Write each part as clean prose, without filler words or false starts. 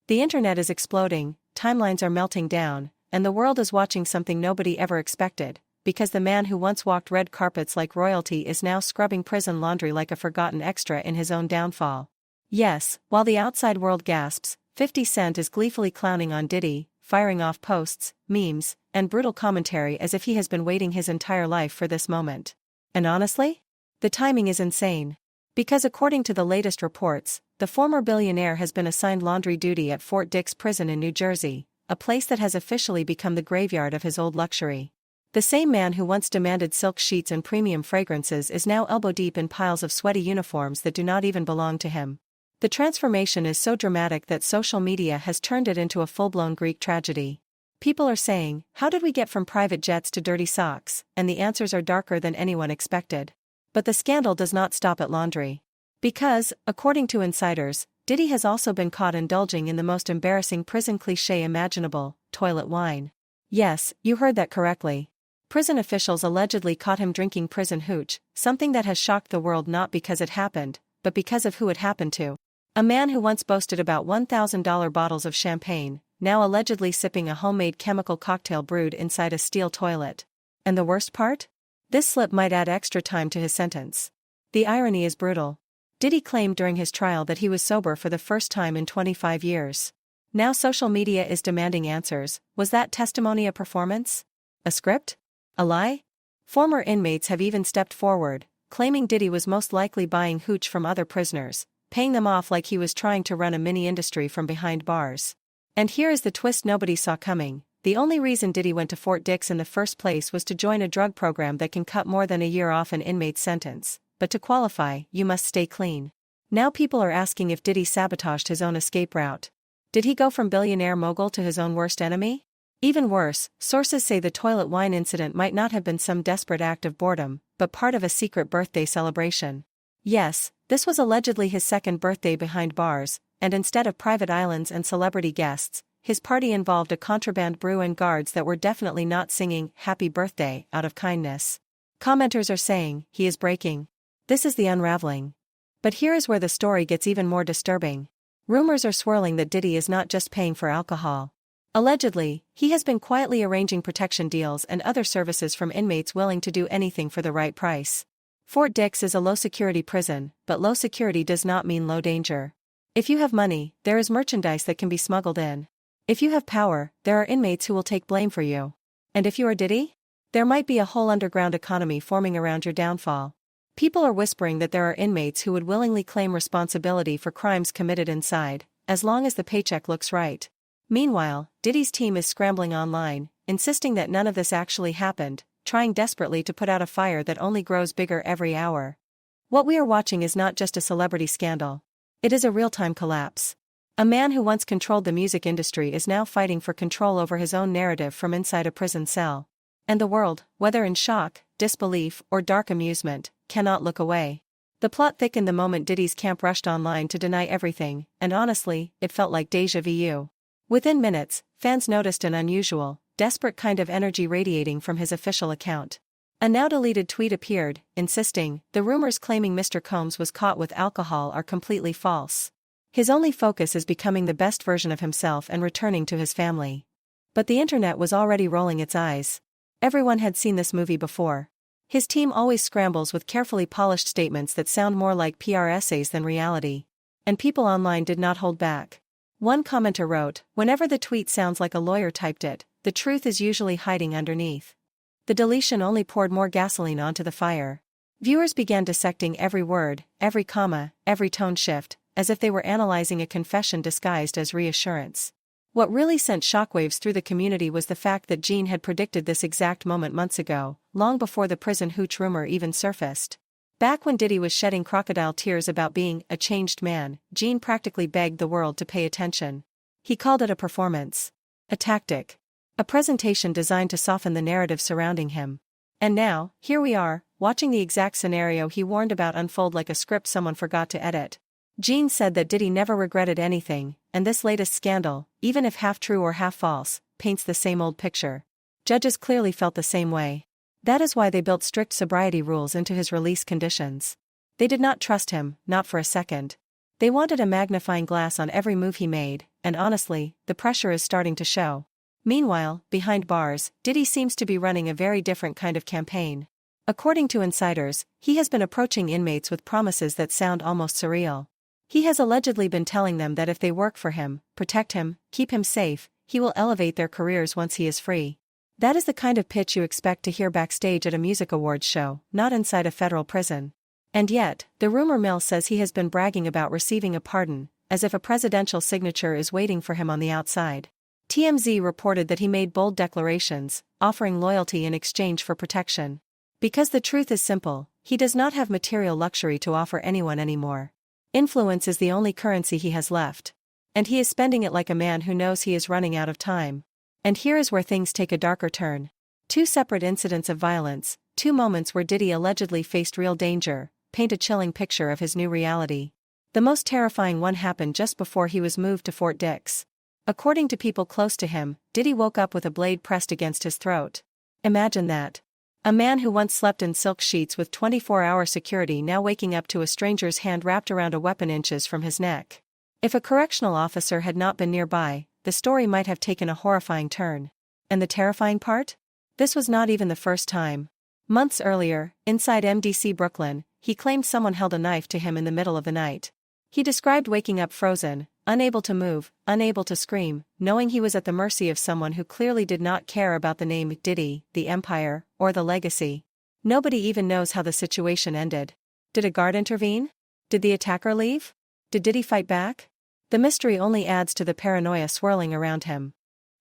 The internet is exploding, timelines are melting down, and the world is watching something nobody ever expected, because the man who once walked red carpets like royalty is now scrubbing prison laundry like a forgotten extra in his own downfall. Yes, while the outside world gasps, 50 Cent is gleefully clowning on Diddy, firing off posts, memes, and brutal commentary as if he has been waiting his entire life for this moment. And honestly? The timing is insane. Because according to the latest reports, the former billionaire has been assigned laundry duty at Fort Dix Prison in New Jersey, a place that has officially become the graveyard of his old luxury. The same man who once demanded silk sheets and premium fragrances is now elbow-deep in piles of sweaty uniforms that do not even belong to him. The transformation is so dramatic that social media has turned it into a full-blown Greek tragedy. People are saying, how did we get from private jets to dirty socks? And the answers are darker than anyone expected. But the scandal does not stop at laundry. Because, according to insiders, Diddy has also been caught indulging in the most embarrassing prison cliché imaginable, toilet wine. Yes, you heard that correctly. Prison officials allegedly caught him drinking prison hooch, something that has shocked the world not because it happened, but because of who it happened to. A man who once boasted about $1,000 bottles of champagne, now allegedly sipping a homemade chemical cocktail brewed inside a steel toilet. And the worst part? This slip might add extra time to his sentence. The irony is brutal. Diddy claimed during his trial that he was sober for the first time in 25 years. Now social media is demanding answers. Was that testimony a performance? A script? A lie? Former inmates have even stepped forward, claiming Diddy was most likely buying hooch from other prisoners, paying them off like he was trying to run a mini-industry from behind bars. And here is the twist nobody saw coming. The only reason Diddy went to Fort Dix in the first place was to join a drug program that can cut more than a year off an inmate's sentence. But to qualify, you must stay clean. Now people are asking if Diddy sabotaged his own escape route. Did he go from billionaire mogul to his own worst enemy? Even worse, sources say the toilet wine incident might not have been some desperate act of boredom, but part of a secret birthday celebration. Yes, this was allegedly his second birthday behind bars, and instead of private islands and celebrity guests, his party involved a contraband brew and guards that were definitely not singing "Happy Birthday" out of kindness. Commenters are saying, he is breaking. This is the unraveling. But here is where the story gets even more disturbing. Rumors are swirling that Diddy is not just paying for alcohol. Allegedly, he has been quietly arranging protection deals and other services from inmates willing to do anything for the right price. Fort Dix is a low-security prison, but low security does not mean low danger. If you have money, there is merchandise that can be smuggled in. If you have power, there are inmates who will take blame for you. And if you are Diddy? There might be a whole underground economy forming around your downfall. People are whispering that there are inmates who would willingly claim responsibility for crimes committed inside, as long as the paycheck looks right. Meanwhile, Diddy's team is scrambling online, insisting that none of this actually happened, trying desperately to put out a fire that only grows bigger every hour. What we are watching is not just a celebrity scandal. It is a real-time collapse. A man who once controlled the music industry is now fighting for control over his own narrative from inside a prison cell. And the world, whether in shock, disbelief, or dark amusement, cannot look away. The plot thickened the moment Diddy's camp rushed online to deny everything, and honestly, it felt like déjà vu. Within minutes, fans noticed an unusual, desperate kind of energy radiating from his official account. A now-deleted tweet appeared, insisting, the rumors claiming Mr. Combs was caught with alcohol are completely false. His only focus is becoming the best version of himself and returning to his family. But the internet was already rolling its eyes. Everyone had seen this movie before. His team always scrambles with carefully polished statements that sound more like PR essays than reality. And people online did not hold back. One commenter wrote, whenever the tweet sounds like a lawyer typed it, the truth is usually hiding underneath. The deletion only poured more gasoline onto the fire. Viewers began dissecting every word, every comma, every tone shift, as if they were analyzing a confession disguised as reassurance. What really sent shockwaves through the community was the fact that Gene had predicted this exact moment months ago, long before the prison hooch rumor even surfaced. Back when Diddy was shedding crocodile tears about being a changed man, Gene practically begged the world to pay attention. He called it a performance. A tactic. A presentation designed to soften the narrative surrounding him. And now, here we are, watching the exact scenario he warned about unfold like a script someone forgot to edit. Gene said that Diddy never regretted anything, and this latest scandal, even if half true or half false, paints the same old picture. Judges clearly felt the same way. That is why they built strict sobriety rules into his release conditions. They did not trust him, not for a second. They wanted a magnifying glass on every move he made, and honestly, the pressure is starting to show. Meanwhile, behind bars, Diddy seems to be running a very different kind of campaign. According to insiders, he has been approaching inmates with promises that sound almost surreal. He has allegedly been telling them that if they work for him, protect him, keep him safe, he will elevate their careers once he is free. That is the kind of pitch you expect to hear backstage at a music awards show, not inside a federal prison. And yet, the rumor mill says he has been bragging about receiving a pardon, as if a presidential signature is waiting for him on the outside. TMZ reported that he made bold declarations, offering loyalty in exchange for protection. Because the truth is simple, he does not have material luxury to offer anyone anymore. Influence is the only currency he has left. And he is spending it like a man who knows he is running out of time. And here is where things take a darker turn. Two separate incidents of violence, two moments where Diddy allegedly faced real danger, paint a chilling picture of his new reality. The most terrifying one happened just before he was moved to Fort Dix. According to people close to him, Diddy woke up with a blade pressed against his throat. Imagine that. A man who once slept in silk sheets with 24-hour security now waking up to a stranger's hand wrapped around a weapon inches from his neck. If a correctional officer had not been nearby, the story might have taken a horrifying turn. And the terrifying part? This was not even the first time. Months earlier, inside MDC Brooklyn, he claimed someone held a knife to him in the middle of the night. He described waking up frozen, unable to move, unable to scream, knowing he was at the mercy of someone who clearly did not care about the name Diddy, the empire, or the legacy. Nobody even knows how the situation ended. Did a guard intervene? Did the attacker leave? Did Diddy fight back? The mystery only adds to the paranoia swirling around him.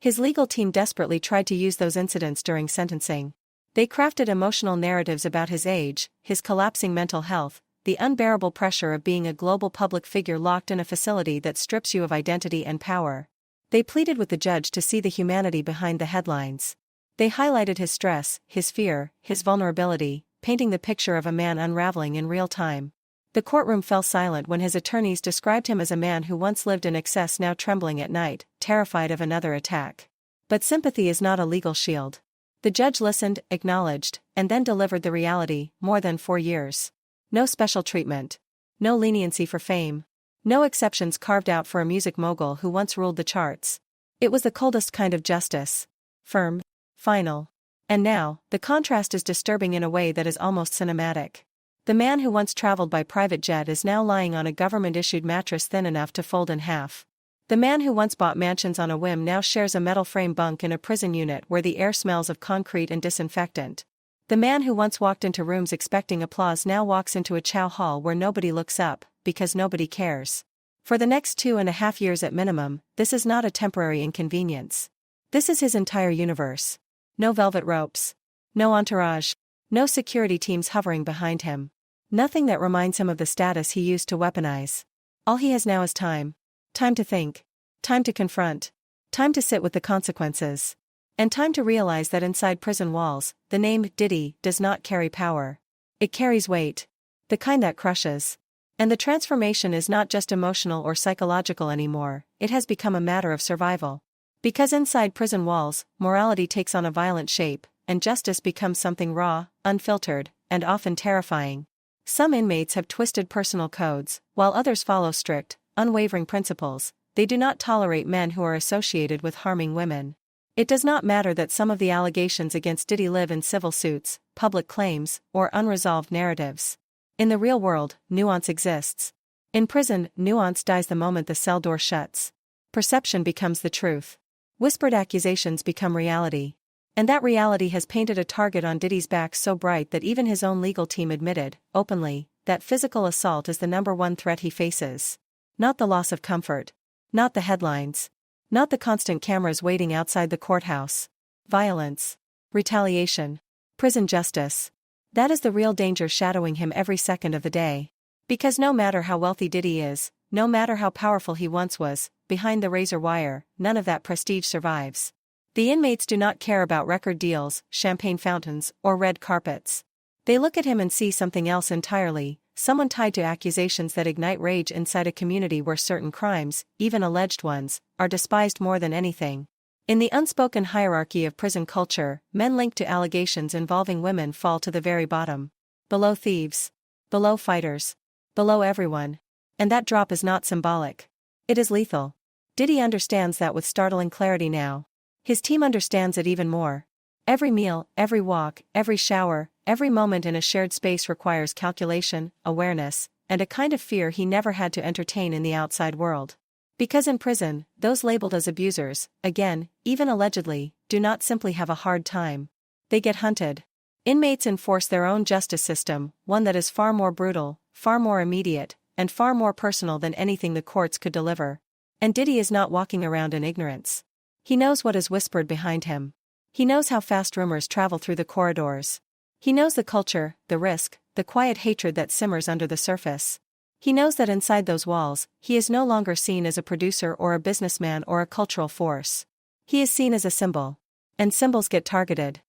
His legal team desperately tried to use those incidents during sentencing. They crafted emotional narratives about his age, his collapsing mental health, the unbearable pressure of being a global public figure locked in a facility that strips you of identity and power. They pleaded with the judge to see the humanity behind the headlines. They highlighted his stress, his fear, his vulnerability, painting the picture of a man unraveling in real time. The courtroom fell silent when his attorneys described him as a man who once lived in excess, now trembling at night, terrified of another attack. But sympathy is not a legal shield. The judge listened, acknowledged, and then delivered the reality: more than 4 years. No special treatment. No leniency for fame. No exceptions carved out for a music mogul who once ruled the charts. It was the coldest kind of justice. Firm. Final. And now, the contrast is disturbing in a way that is almost cinematic. The man who once traveled by private jet is now lying on a government-issued mattress thin enough to fold in half. The man who once bought mansions on a whim now shares a metal frame bunk in a prison unit where the air smells of concrete and disinfectant. The man who once walked into rooms expecting applause now walks into a chow hall where nobody looks up, because nobody cares. For the next 2.5 years at minimum, this is not a temporary inconvenience. This is his entire universe. No velvet ropes. No entourage. No security teams hovering behind him. Nothing that reminds him of the status he used to weaponize. All he has now is time. Time to think. Time to confront. Time to sit with the consequences. And time to realize that inside prison walls, the name Diddy does not carry power. It carries weight. The kind that crushes. And the transformation is not just emotional or psychological anymore, it has become a matter of survival. Because inside prison walls, morality takes on a violent shape, and justice becomes something raw, unfiltered, and often terrifying. Some inmates have twisted personal codes, while others follow strict, unwavering principles. They do not tolerate men who are associated with harming women. It does not matter that some of the allegations against Diddy live in civil suits, public claims, or unresolved narratives. In the real world, nuance exists. In prison, nuance dies the moment the cell door shuts. Perception becomes the truth. Whispered accusations become reality. And that reality has painted a target on Diddy's back so bright that even his own legal team admitted, openly, that physical assault is the #1 threat he faces. Not the loss of comfort. Not the headlines. Not the constant cameras waiting outside the courthouse. Violence. Retaliation. Prison justice. That is the real danger shadowing him every second of the day. Because no matter how wealthy Diddy is, no matter how powerful he once was, behind the razor wire, none of that prestige survives. The inmates do not care about record deals, champagne fountains, or red carpets. They look at him and see something else entirely, someone tied to accusations that ignite rage inside a community where certain crimes, even alleged ones, are despised more than anything. In the unspoken hierarchy of prison culture, men linked to allegations involving women fall to the very bottom. Below thieves. Below fighters. Below everyone. And that drop is not symbolic. It is lethal. Diddy understands that with startling clarity now. His team understands it even more. Every meal, every walk, every shower, every moment in a shared space requires calculation, awareness, and a kind of fear he never had to entertain in the outside world. Because in prison, those labeled as abusers, again, even allegedly, do not simply have a hard time. They get hunted. Inmates enforce their own justice system, one that is far more brutal, far more immediate, and far more personal than anything the courts could deliver. And Diddy is not walking around in ignorance. He knows what is whispered behind him. He knows how fast rumors travel through the corridors. He knows the culture, the risk, the quiet hatred that simmers under the surface. He knows that inside those walls, he is no longer seen as a producer or a businessman or a cultural force. He is seen as a symbol. And symbols get targeted.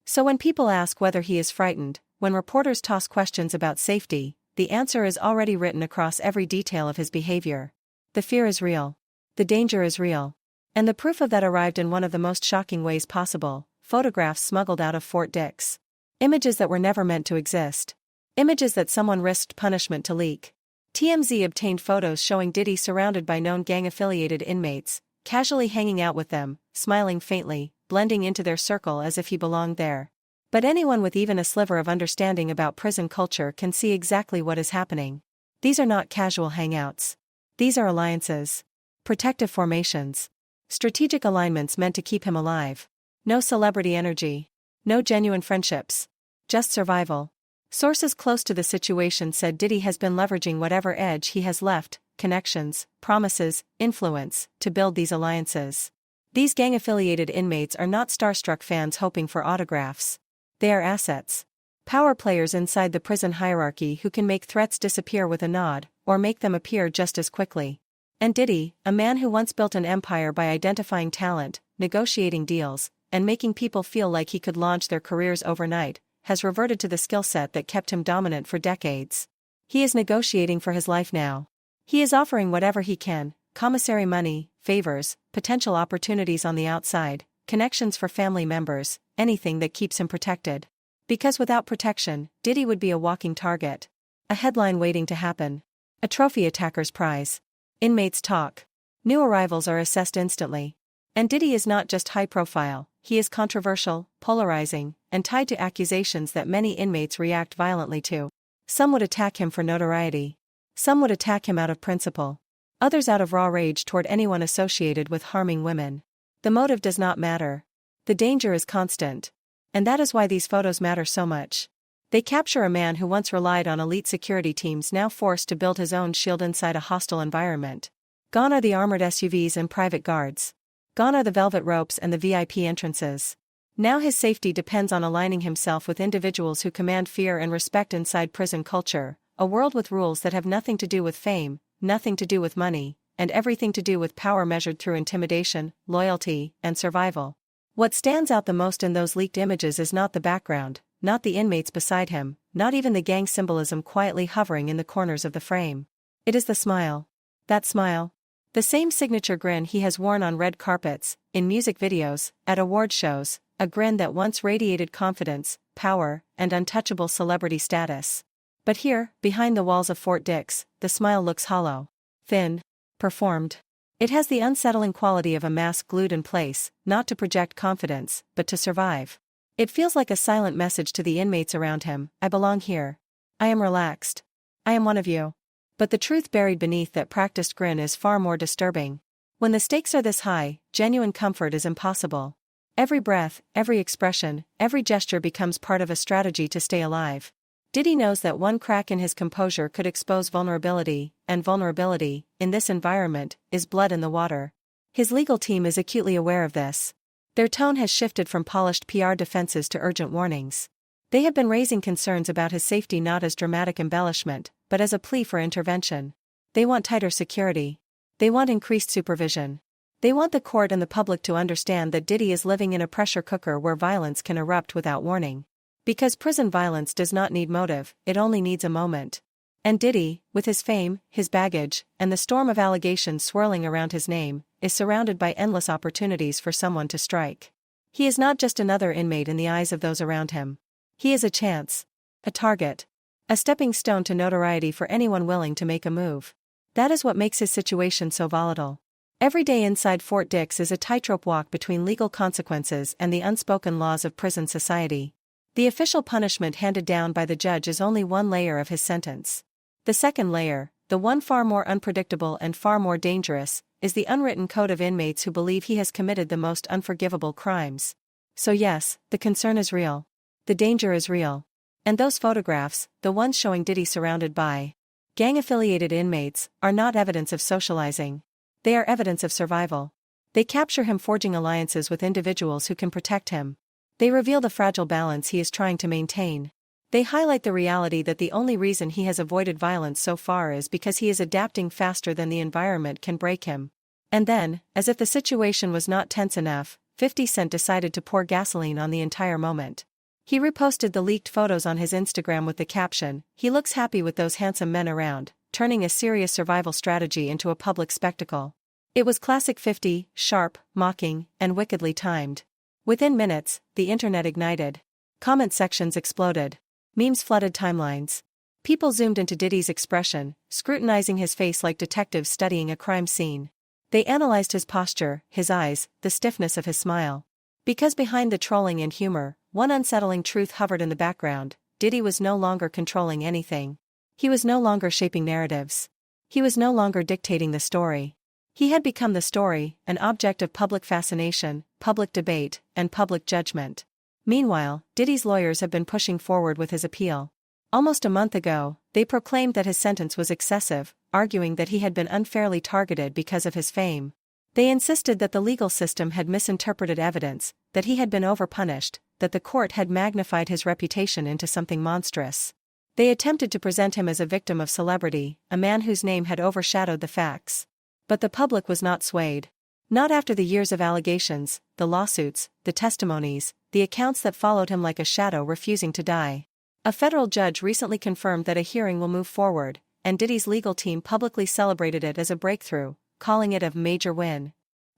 So when people ask whether he is frightened, when reporters toss questions about safety, the answer is already written across every detail of his behavior. The fear is real. The danger is real. And the proof of that arrived in one of the most shocking ways possible: photographs smuggled out of Fort Dix. Images that were never meant to exist. Images that someone risked punishment to leak. TMZ obtained photos showing Diddy surrounded by known gang-affiliated inmates, casually hanging out with them, smiling faintly, blending into their circle as if he belonged there. But anyone with even a sliver of understanding about prison culture can see exactly what is happening. These are not casual hangouts. These are alliances. Protective formations. Strategic alignments meant to keep him alive. No celebrity energy. No genuine friendships. Just survival. Sources close to the situation said Diddy has been leveraging whatever edge he has left, connections, promises, influence, to build these alliances. These gang-affiliated inmates are not starstruck fans hoping for autographs. They are assets. Power players inside the prison hierarchy who can make threats disappear with a nod, or make them appear just as quickly. And Diddy, a man who once built an empire by identifying talent, negotiating deals, and making people feel like he could launch their careers overnight, has reverted to the skill set that kept him dominant for decades. He is negotiating for his life now. He is offering whatever he can: commissary money, favors, potential opportunities on the outside, connections for family members, anything that keeps him protected. Because without protection, Diddy would be a walking target. A headline waiting to happen. A trophy attacker's prize. Inmates talk. New arrivals are assessed instantly. And Diddy is not just high profile, he is controversial, polarizing, and tied to accusations that many inmates react violently to. Some would attack him for notoriety. Some would attack him out of principle. Others out of raw rage toward anyone associated with harming women. The motive does not matter. The danger is constant. And that is why these photos matter so much. They capture a man who once relied on elite security teams, now forced to build his own shield inside a hostile environment. Gone are the armored SUVs and private guards. Gone are the velvet ropes and the VIP entrances. Now his safety depends on aligning himself with individuals who command fear and respect inside prison culture, a world with rules that have nothing to do with fame, nothing to do with money, and everything to do with power measured through intimidation, loyalty, and survival. What stands out the most in those leaked images is not the background, not the inmates beside him, not even the gang symbolism quietly hovering in the corners of the frame. It is the smile. That smile. The same signature grin he has worn on red carpets, in music videos, at award shows, a grin that once radiated confidence, power, and untouchable celebrity status. But here, behind the walls of Fort Dix, the smile looks hollow. Thin. Performed. It has the unsettling quality of a mask glued in place, not to project confidence, but to survive. It feels like a silent message to the inmates around him: I belong here. I am relaxed. I am one of you. But the truth buried beneath that practiced grin is far more disturbing. When the stakes are this high, genuine comfort is impossible. Every breath, every expression, every gesture becomes part of a strategy to stay alive. Diddy knows that one crack in his composure could expose vulnerability, and vulnerability, in this environment, is blood in the water. His legal team is acutely aware of this. Their tone has shifted from polished PR defenses to urgent warnings. They have been raising concerns about his safety not as dramatic embellishment, but as a plea for intervention. They want tighter security. They want increased supervision. They want the court and the public to understand that Diddy is living in a pressure cooker where violence can erupt without warning. Because prison violence does not need motive, it only needs a moment. And Diddy, with his fame, his baggage, and the storm of allegations swirling around his name, is surrounded by endless opportunities for someone to strike. He is not just another inmate in the eyes of those around him. He is a chance. A target. A stepping stone to notoriety for anyone willing to make a move. That is what makes his situation so volatile. Every day inside Fort Dix is a tightrope walk between legal consequences and the unspoken laws of prison society. The official punishment handed down by the judge is only one layer of his sentence. The second layer, the one far more unpredictable and far more dangerous, is the unwritten code of inmates who believe he has committed the most unforgivable crimes. So yes, the concern is real. The danger is real. And those photographs, the ones showing Diddy surrounded by gang-affiliated inmates, are not evidence of socializing. They are evidence of survival. They capture him forging alliances with individuals who can protect him. They reveal the fragile balance he is trying to maintain. They highlight the reality that the only reason he has avoided violence so far is because he is adapting faster than the environment can break him. And then, as if the situation was not tense enough, 50 Cent decided to pour gasoline on the entire moment. He reposted the leaked photos on his Instagram with the caption, "He looks happy with those handsome men around," turning a serious survival strategy into a public spectacle. It was classic 50, sharp, mocking, and wickedly timed. Within minutes, the internet ignited. Comment sections exploded. Memes flooded timelines. People zoomed into Diddy's expression, scrutinizing his face like detectives studying a crime scene. They analyzed his posture, his eyes, the stiffness of his smile. Because behind the trolling and humor, one unsettling truth hovered in the background: Diddy was no longer controlling anything. He was no longer shaping narratives. He was no longer dictating the story. He had become the story, an object of public fascination, public debate, and public judgment. Meanwhile, Diddy's lawyers have been pushing forward with his appeal. Almost a month ago, they proclaimed that his sentence was excessive, arguing that he had been unfairly targeted because of his fame. They insisted that the legal system had misinterpreted evidence, that he had been overpunished, that the court had magnified his reputation into something monstrous. They attempted to present him as a victim of celebrity, a man whose name had overshadowed the facts. But the public was not swayed. Not after the years of allegations, the lawsuits, the testimonies, the accounts that followed him like a shadow refusing to die. A federal judge recently confirmed that a hearing will move forward, and Diddy's legal team publicly celebrated it as a breakthrough, calling it a major win.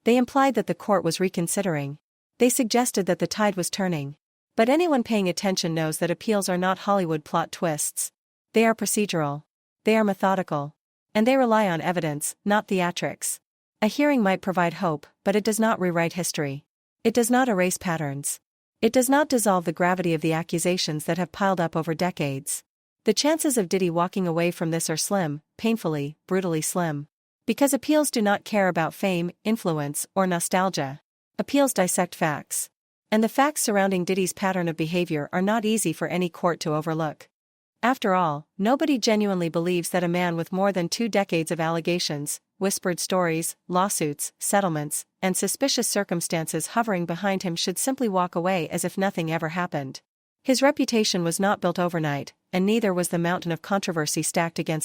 They implied that the court was reconsidering. They suggested that the tide was turning. But anyone paying attention knows that appeals are not Hollywood plot twists. They are procedural. They are methodical. And they rely on evidence, not theatrics. A hearing might provide hope, but it does not rewrite history. It does not erase patterns. It does not dissolve the gravity of the accusations that have piled up over decades. The chances of Diddy walking away from this are slim, painfully, brutally slim. Because appeals do not care about fame, influence, or nostalgia. Appeals dissect facts. And the facts surrounding Diddy's pattern of behavior are not easy for any court to overlook. After all, nobody genuinely believes that a man with more than 2 decades of allegations, whispered stories, lawsuits, settlements, and suspicious circumstances hovering behind him should simply walk away as if nothing ever happened. His reputation was not built overnight, and neither was the mountain of controversy stacked against